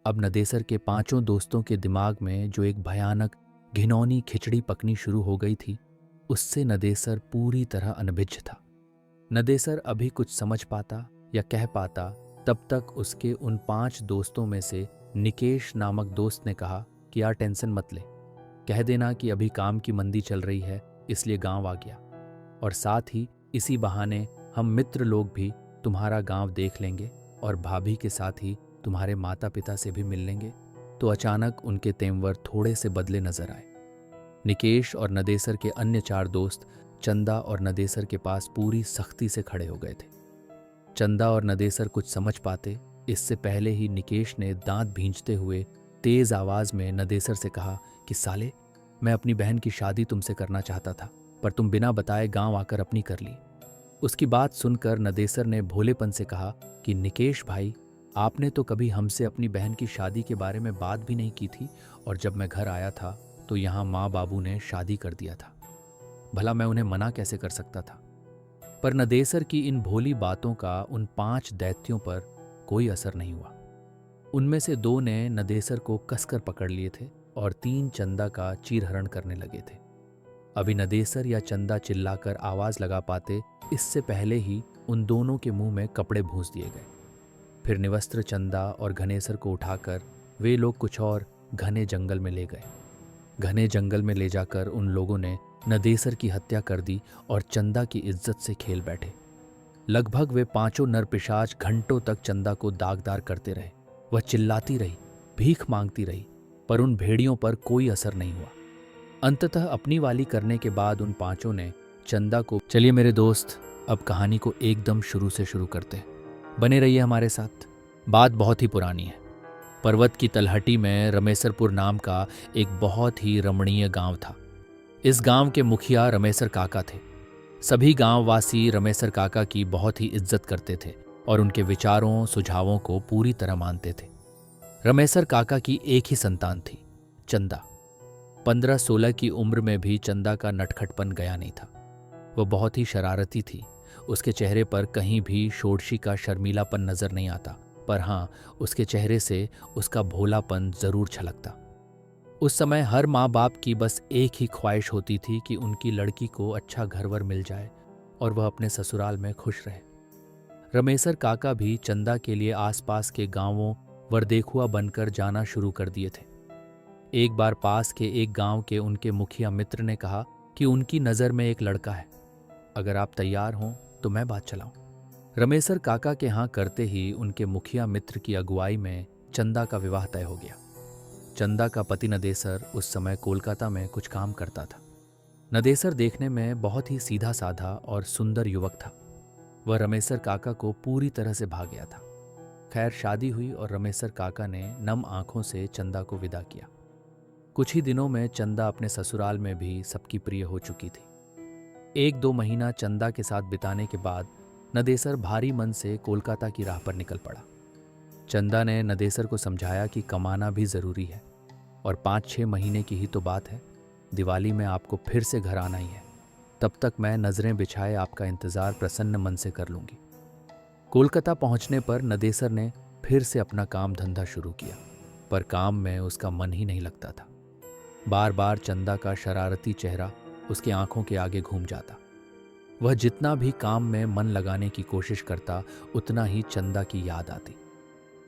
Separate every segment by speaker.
Speaker 1: अब नदेसर के पांचों दोस्तों के दिमाग में जो एक भयानक घिनौनी खिचड़ी पकनी शुरू हो गई थी, उससे नदेसर पूरी तरह अनभिज्ञ था। नदेसर अभी कुछ समझ पाता या कह पाता, तब तक उसके उन 5 दोस्तों में से निकेश नामक दोस्त ने कहा कि यार टेंशन मत ले, कह देना कि अभी काम की मंदी चल रही है इसलिए गांव आ गया, और साथ ही इसी बहाने हम मित्र लोग भी तुम्हारा गांव देख लेंगे और भाभी के साथ ही तुम्हारे माता पिता से भी मिल लेंगे। तो अचानक उनके तेवर थोड़े से बदले नजर आए। निकेश और नदेसर के अन्य 4 दोस्त चंदा और नदेसर के पास पूरी सख्ती से खड़े हो गए थे। चंदा और नदेसर कुछ समझ पाते इससे पहले ही निकेश ने दांत भींचते हुए तेज आवाज में नदेसर से कहा कि साले, मैं अपनी बहन की शादी तुमसे करना चाहता था, पर तुम बिना बताए गांव आकर अपनी कर ली। उसकी बात सुनकर नदेसर ने भोलेपन से कहा कि निकेश भाई, आपने तो कभी हमसे अपनी बहन की शादी के बारे में बात भी नहीं की थी, और जब मैं घर आया था तो यहाँ माँ बाबू ने शादी कर दिया था। भला मैं उन्हें मना कैसे कर सकता था। पर नदेसर की इन भोली बातों का उन 5 दैत्यों पर कोई असर नहीं हुआ। उनमें से 2 ने नदेसर को कसकर पकड़ लिए थे और 3 चंदा का चीरहरण करने लगे थे। अभी नदेसर या चंदा चिल्लाकर आवाज लगा पाते इससे पहले ही उन दोनों के मुंह में कपड़े भूंस दिए गए। फिर निवस्त्र चंदा और घनेसर को उठाकर वे लोग कुछ और घने जंगल में ले गए। घने जंगल में ले जाकर उन लोगों ने नदेसर की हत्या कर दी और चंदा की इज्जत से खेल बैठे। लगभग वे 5 नरपिशाच घंटों तक चंदा को दागदार करते रहे। वह चिल्लाती रही, भीख मांगती रही, पर उन भेड़ियों पर कोई असर नहीं हुआ। अंततः अपनी वाली करने के बाद उन 5 ने चंदा को, चलिए मेरे दोस्त, अब कहानी को एकदम शुरू से शुरू करते हैं, बने रहिए हमारे साथ। बात बहुत ही पुरानी है। पर्वत की तलहटी में रमेसरपुर नाम का एक बहुत ही रमणीय गांव था। इस गांव के मुखिया रमेसर काका थे। सभी गांववासी रमेसर काका की बहुत ही इज्जत करते थे और उनके विचारों सुझावों को पूरी तरह मानते थे। रमेसर काका की एक ही संतान थी, चंदा। 15-16 की उम्र में भी चंदा का नटखटपन गया नहीं था। वह बहुत ही शरारती थी। उसके चेहरे पर कहीं भी षोडशी का शर्मीलापन नजर नहीं आता, पर हाँ, उसके चेहरे से उसका भोलापन जरूर छलकता। उस समय हर माँ बाप की बस एक ही ख्वाहिश होती थी कि उनकी लड़की को अच्छा घरवर मिल जाए और वह अपने ससुराल में खुश रहे। रमेसर काका भी चंदा के लिए आसपास के गांवों वरदेखुआ बनकर जाना शुरू कर दिए थे। एक बार पास के एक गांव के उनके मुखिया मित्र ने कहा कि उनकी नज़र में एक लड़का है, अगर आप तैयार हों तो मैं बात चलाऊं। रमेसर काका के हाँ करते ही उनके मुखिया मित्र की अगुवाई में चंदा का विवाह तय हो गया। चंदा का पति नदेसर उस समय कोलकाता में कुछ काम करता था। नदेसर देखने में बहुत ही सीधा साधा और सुंदर युवक था। वह रमेसर काका को पूरी तरह से भा गया था। खैर, शादी हुई और रमेसर काका ने नम आंखों से चंदा को विदा किया। कुछ ही दिनों में चंदा अपने ससुराल में भी सबकी प्रिय हो चुकी थी। 1-2 महीना चंदा के साथ बिताने के बाद नदेसर भारी मन से कोलकाता की राह पर निकल पड़ा। चंदा ने नदेसर को समझाया कि कमाना भी जरूरी है और 5-6 महीने की ही तो बात है। दिवाली में आपको फिर से घर आना ही है। तब तक मैं नजरें बिछाए आपका इंतजार प्रसन्न मन से कर लूंगी। कोलकाता पहुंचने पर नदेसर ने फिर से अपना काम धंधा शुरू किया, पर काम में उसका मन ही नहीं लगता था। बार बार चंदा का शरारती चेहरा उसकी आंखों के आगे घूम जाता। वह जितना भी काम में मन लगाने की कोशिश करता, उतना ही चंदा की याद आती।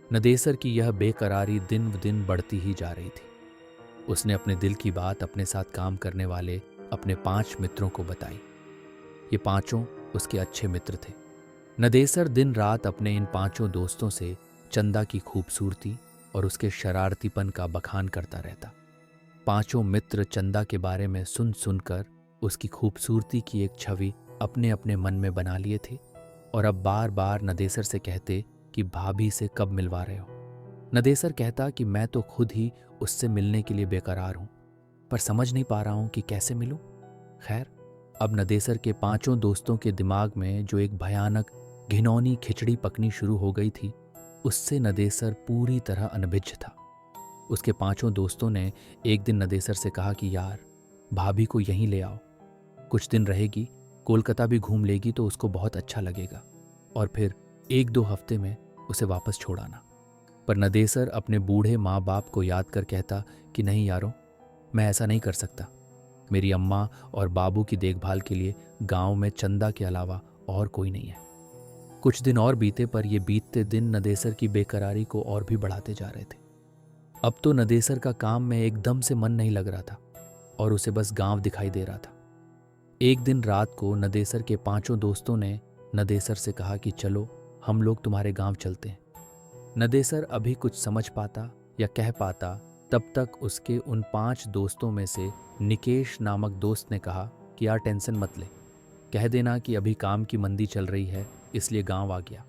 Speaker 1: नदेसर की यह बेकरारी दिन ब दिन बढ़ती ही जा रही थी। उसने अपने दिल की बात अपने साथ काम करने वाले अपने 5 मित्रों को बताई। ये 5 उसके अच्छे मित्र थे। नदेसर दिन रात अपने इन 5 दोस्तों से चंदा की खूबसूरती और उसके शरारतीपन का बखान करता रहता। 5 मित्र चंदा के बारे में सुन सुनकर उसकी खूबसूरती की एक छवि अपने अपने मन में बना लिए थे और अब बार बार नदेसर से कहते कि भाभी से कब मिलवा रहे हो। नदेसर कहता कि मैं तो खुद ही उससे मिलने के लिए बेकरार हूं, पर समझ नहीं पा रहा हूं कि कैसे मिलूं। खैर, अब नदेसर के 5 दोस्तों के दिमाग में जो एक भयानक घिनौनी खिचड़ी पकनी शुरू हो गई थी, उससे नदेसर पूरी तरह अनभिज्ञ था। उसके 5 दोस्तों ने एक दिन नदेसर से कहा कि यार, भाभी को यहीं ले आओ, कुछ दिन रहेगी, कोलकाता भी घूम लेगी तो उसको बहुत अच्छा लगेगा, और फिर 1-2 हफ्ते में उसे वापस छोड़ आना। पर नदेसर अपने बूढ़े माँ बाप को याद कर कहता कि नहीं यारों, मैं ऐसा नहीं कर सकता। मेरी अम्मा और बाबू की देखभाल के लिए गांव में चंदा के अलावा और कोई नहीं है। कुछ दिन और बीते, पर ये बीतते दिन नदेसर की बेकरारी को और भी बढ़ाते जा रहे थे। अब तो नदेसर का काम में एकदम से मन नहीं लग रहा था और उसे बस गांव दिखाई दे रहा था। एक दिन रात को नदेसर के 5 दोस्तों ने नदेसर से कहा कि चलो हम लोग तुम्हारे गांव चलते हैं। नदेसर अभी कुछ समझ पाता या कह पाता तब तक उसके उन 5 दोस्तों में से निकेश नामक दोस्त ने कहा कि यार टेंशन मत ले, कह देना कि अभी काम की मंदी चल रही है इसलिए गांव आ गया,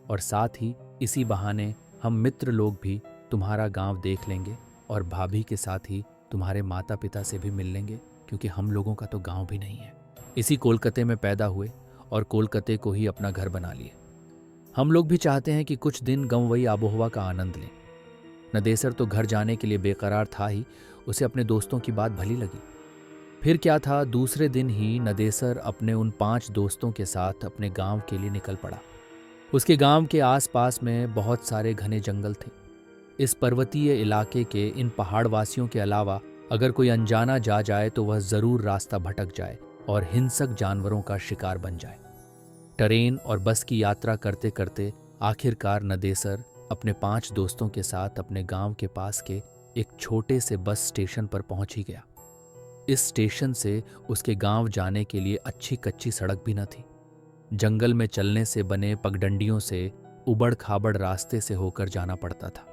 Speaker 1: और साथ ही इसी बहाने हम मित्र लोग भी तुम्हारा गांव देख लेंगे और भाभी के साथ ही तुम्हारे माता पिता से भी मिल लेंगे, क्योंकि हम लोगों का तो गांव भी नहीं है। इसी कोलकाते में पैदा हुए और कोलकाते को ही अपना घर बना लिए। हम लोग भी चाहते हैं कि कुछ दिन गंवई आबोहवा का आनंद लें। नदेसर तो घर जाने के लिए बेकरार था ही, उसे अपने दोस्तों की बात भली लगी। फिर क्या था, दूसरे दिन ही नदेसर अपने उन 5 दोस्तों के साथ अपने गांव के लिए निकल पड़ा। उसके गांव के आसपास में बहुत सारे घने जंगल थे। इस पर्वतीय इलाके के इन पहाड़वासियों के अलावा अगर कोई अनजाना जा जाए तो वह जरूर रास्ता भटक जाए और हिंसक जानवरों का शिकार बन जाए। ट्रेन और बस की यात्रा करते करते आखिरकार नदेसर अपने 5 दोस्तों के साथ अपने गांव के पास के एक छोटे से बस स्टेशन पर पहुंच ही गया। इस स्टेशन से उसके गांव जाने के लिए अच्छी कच्ची सड़क भी न थी। जंगल में चलने से बने पगडंडियों से उबड़ खाबड़ रास्ते से होकर जाना पड़ता था।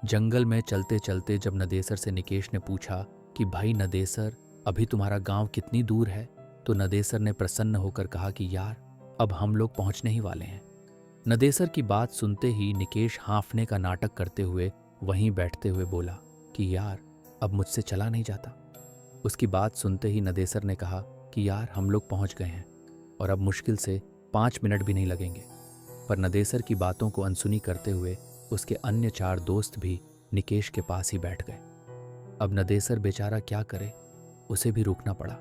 Speaker 1: जंगल में चलते चलते जब नदेसर से निकेश ने पूछा कि भाई नदेसर, अभी तुम्हारा गांव कितनी दूर है, तो नदेसर ने प्रसन्न होकर कहा कि यार अब हम लोग पहुंचने ही वाले हैं। नदेसर की बात सुनते ही निकेश हाँफने का नाटक करते हुए वहीं बैठते हुए बोला कि यार अब मुझसे चला नहीं जाता। उसकी बात सुनते ही नदेसर ने कहा कि यार हम लोग पहुंच गए हैं और अब मुश्किल से 5 मिनट भी नहीं लगेंगे। पर नदेसर की बातों को अनसुनी करते हुए उसके अन्य 4 दोस्त भी निकेश के पास ही बैठ गए। अब नदेसर बेचारा क्या करे, उसे भी रुकना पड़ा।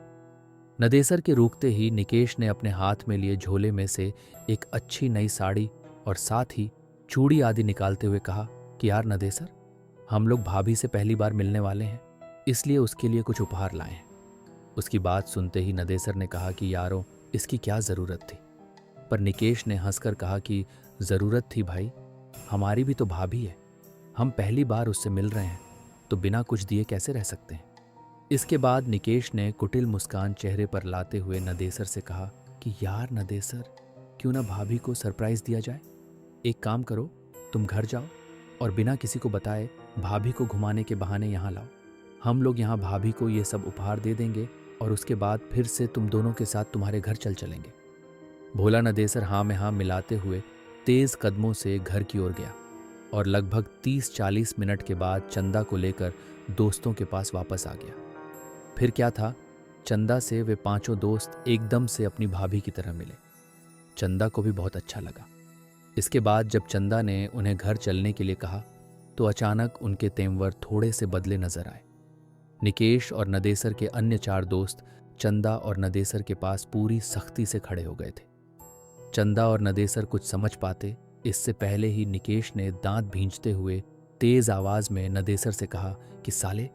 Speaker 1: नदेसर के रुकते ही निकेश ने अपने हाथ में लिए झोले में से एक अच्छी नई साड़ी और साथ ही चूड़ी आदि निकालते हुए कहा कि यार नदेसर, हम लोग भाभी से पहली बार मिलने वाले हैं, इसलिए उसके लिए कुछ उपहार लाए हैं। उसकी बात सुनते ही नदेसर ने कहा कि यारों इसकी क्या ज़रूरत थी। पर निकेश ने हंसकर कहा कि ज़रूरत थी भाई, हमारी भी तो भाभी है, हम पहली बार उससे मिल रहे हैं तो बिना कुछ दिए कैसे रह सकते हैं। इसके बाद निकेश ने कुटिल मुस्कान चेहरे पर लाते हुए नदेसर से कहा कि यार नदेसर, क्यों ना भाभी को सरप्राइज दिया जाए। एक काम करो, तुम घर जाओ और बिना किसी को बताए भाभी को घुमाने के बहाने यहाँ लाओ। हम लोग यहाँ भाभी को ये सब उपहार दे देंगे और उसके बाद फिर से तुम दोनों के साथ तुम्हारे घर चल चलेंगे। भोला नदेसर हाँ में हाँ मिलाते हुए तेज कदमों से घर की ओर गया और लगभग 30-40 मिनट के बाद चंदा को लेकर दोस्तों के पास वापस आ गया। फिर क्या था, चंदा से वे 5 दोस्त एकदम से अपनी भाभी की तरह मिले। चंदा को भी बहुत अच्छा लगा। इसके बाद जब चंदा ने उन्हें घर चलने के लिए कहा तो अचानक उनके तेवर थोड़े से बदले नजर आए। निकेश और नदेसर के अन्य 4 दोस्त चंदा और नदेसर के पास पूरी सख्ती से खड़े हो गए थे। चंदा और नदेसर कुछ समझ पाते इससे पहले ही निकेश ने दांत भींचते हुए तेज आवाज में नदेसर से कहा कि साले,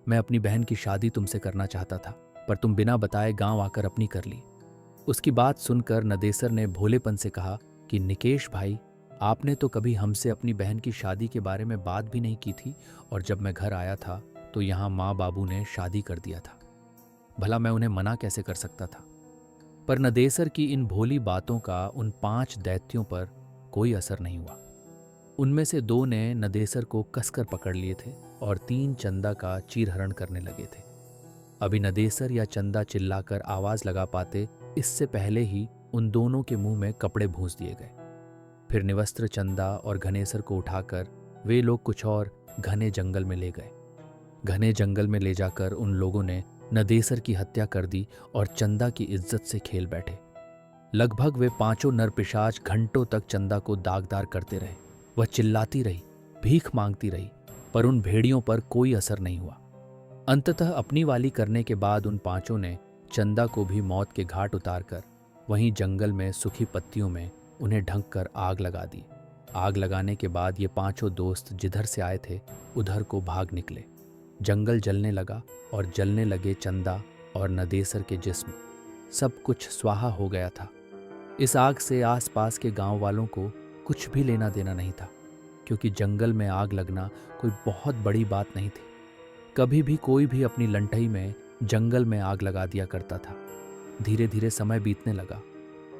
Speaker 1: मैं अपनी बहन की शादी तुमसे करना चाहता था, पर तुम बिना बताए गांव आकर अपनी कर ली। उसकी बात सुनकर नदेसर ने भोलेपन से कहा कि निकेश भाई, आपने तो कभी हमसे अपनी बहन की शादी के बारे में बात भी नहीं की थी, और जब मैं घर आया था तो यहाँ माँ बाबू ने शादी कर दिया था। भला मैं उन्हें मना कैसे कर सकता था। पर नदेसर की इन भोली बातों का उन 5 दैत्यों पर कोई असर नहीं हुआ। उनमें से 2 ने नदेसर को कसकर पकड़ लिए थे और 3 चंदा का चीरहरण करने लगे थे। अभी नदेसर या चंदा चिल्लाकर आवाज लगा पाते इससे पहले ही उन दोनों के मुंह में कपड़े भूंस दिए गए। फिर निवस्त्र चंदा और घनेसर को उठाकर वे लोग कुछ और घने जंगल में ले गए। घने जंगल में ले जाकर उन लोगों ने नदेसर की हत्या कर दी और चंदा की इज्जत से खेल बैठे। लगभग वे 5 नरपिशाच घंटों तक चंदा को दागदार करते रहे। वह चिल्लाती रही, भीख मांगती रही, पर उन भेड़ियों पर कोई असर नहीं हुआ। अंततः अपनी वाली करने के बाद उन 5 ने चंदा को भी मौत के घाट उतारकर वहीं जंगल में सूखी पत्तियों में उन्हें ढंक कर आग लगा दी। आग लगाने के बाद ये पांचों दोस्त जिधर से आए थे उधर को भाग निकले। जंगल जलने लगा और जलने लगे चंदा और नदेसर के जिस्म। सब कुछ स्वाहा हो गया था। इस आग से आसपास के गांव वालों को कुछ भी लेना देना नहीं था, क्योंकि जंगल में आग लगना कोई बहुत बड़ी बात नहीं थी। कभी भी कोई भी अपनी लंठई में जंगल में आग लगा दिया करता था। धीरे धीरे समय बीतने लगा।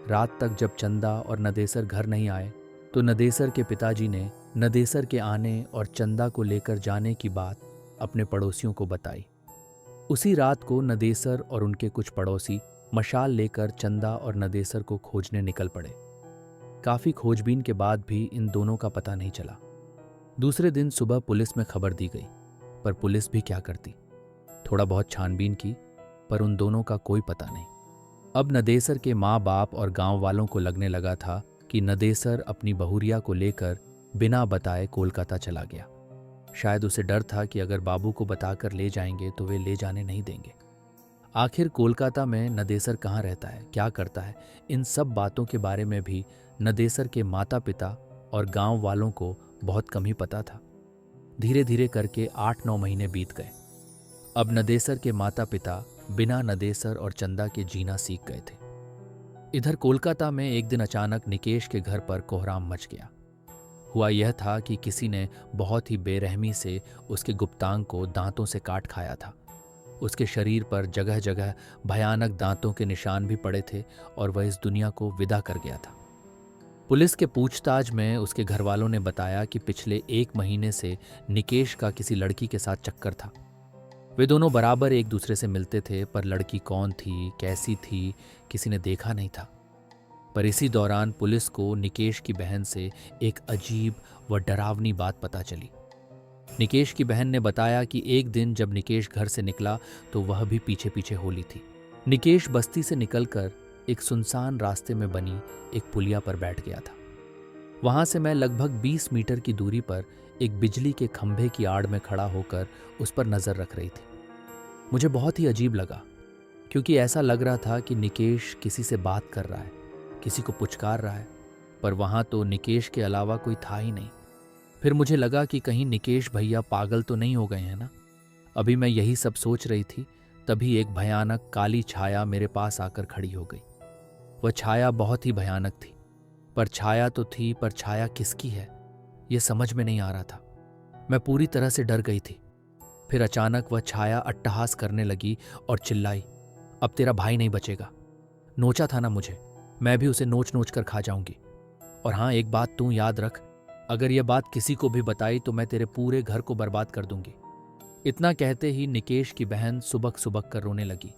Speaker 1: रात तक जब चंदा और नदेसर घर नहीं आए तो नदेसर के पिताजी ने नदेसर के आने और चंदा को लेकर जाने की बात अपने पड़ोसियों को बताई। उसी रात को नदेसर और उनके कुछ पड़ोसी मशाल लेकर चंदा और नदेसर को खोजने निकल पड़े। काफी खोजबीन के बाद भी इन दोनों का पता नहीं चला। दूसरे दिन सुबह पुलिस में खबर दी गई, पर पुलिस भी क्या करती। थोड़ा बहुत छानबीन की, पर उन दोनों का कोई पता नहीं। अब नदेसर के माँ बाप और गांव वालों को लगने लगा था कि नदेसर अपनी बहुरिया को लेकर बिना बताए कोलकाता चला गया। शायद उसे डर था कि अगर बाबू को बताकर ले जाएंगे तो वे ले जाने नहीं देंगे। आखिर कोलकाता में नदेसर कहाँ रहता है, क्या करता है, इन सब बातों के बारे में भी नदेसर के माता पिता और गांव वालों को बहुत कम ही पता था। धीरे धीरे करके 8-9 महीने बीत गए। अब नदेसर के माता पिता बिना नदेसर और चंदा के जीना सीख गए थे। इधर कोलकाता में एक दिन अचानक निकेश के घर पर कोहराम मच गया। हुआ यह था कि किसी ने बहुत ही बेरहमी से उसके गुप्तांग को दांतों से काट खाया था। उसके शरीर पर जगह जगह भयानक दांतों के निशान भी पड़े थे और वह इस दुनिया को विदा कर गया था। पुलिस के पूछताछ में उसके घर वालों ने बताया कि पिछले 1 महीने से निकेश का किसी लड़की के साथ चक्कर था। वे दोनों बराबर एक दूसरे से मिलते थे, पर लड़की कौन थी, कैसी थी, किसी ने देखा नहीं था। पर इसी दौरान पुलिस को निकेश की बहन से एक अजीब व डरावनी बात पता चली। निकेश की बहन ने बताया कि एक दिन जब निकेश घर से निकला तो वह भी पीछे पीछे होली थी। निकेश बस्ती से निकलकर एक सुनसान रास्ते में बनी एक पुलिया पर बैठ गया था। वहां से मैं लगभग 20 मीटर की दूरी पर एक बिजली के खंभे की आड़ में खड़ा होकर उस पर नजर रख रही थी। मुझे बहुत ही अजीब लगा, क्योंकि ऐसा लग रहा था कि निकेश किसी से बात कर रहा है, किसी को पुचकार रहा है, पर वहां तो निकेश के अलावा कोई था ही नहीं। फिर मुझे लगा कि कहीं निकेश भैया पागल तो नहीं हो गए हैं ना। अभी मैं यही सब सोच रही थी, तभी एक भयानक काली छाया मेरे पास आकर खड़ी हो गई। वह छाया बहुत ही भयानक थी, पर छाया तो थी, पर छाया किसकी है यह समझ में नहीं आ रहा था। मैं पूरी तरह से डर गई थी। फिर अचानक वह छाया अट्टहास करने लगी और चिल्लाई, अब तेरा भाई नहीं बचेगा। नोचा था ना मुझे, मैं भी उसे नोच नोच कर खा जाऊंगी। और हाँ, एक बात तू याद रख, अगर यह बात किसी को भी बताई तो मैं तेरे पूरे घर को बर्बाद कर दूंगी। इतना कहते ही निकेश की बहन सुबक सुबक कर रोने लगी।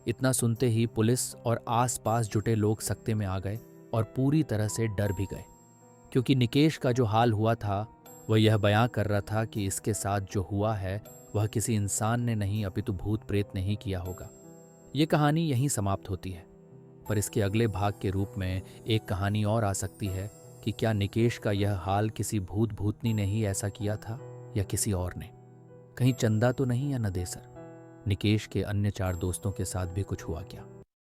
Speaker 1: इतना सुनते ही पुलिस और आसपास जुटे लोग सकते में आ गए और पूरी तरह से डर भी गए, क्योंकि निकेश का जो हाल हुआ था वह यह बयां कर रहा था कि इसके साथ जो हुआ है वह किसी इंसान ने नहीं अपितु भूत प्रेत ने ही किया होगा। ये कहानी यहीं समाप्त होती है, पर इसके अगले भाग के रूप में एक कहानी और आ सकती है कि क्या निकेश का यह हाल किसी भूत भूतनी ने ही ऐसा किया था या किसी और ने। कहीं चंदा तो नहीं या नदेसर। निकेश के अन्य 4 दोस्तों के साथ भी कुछ हुआ क्या?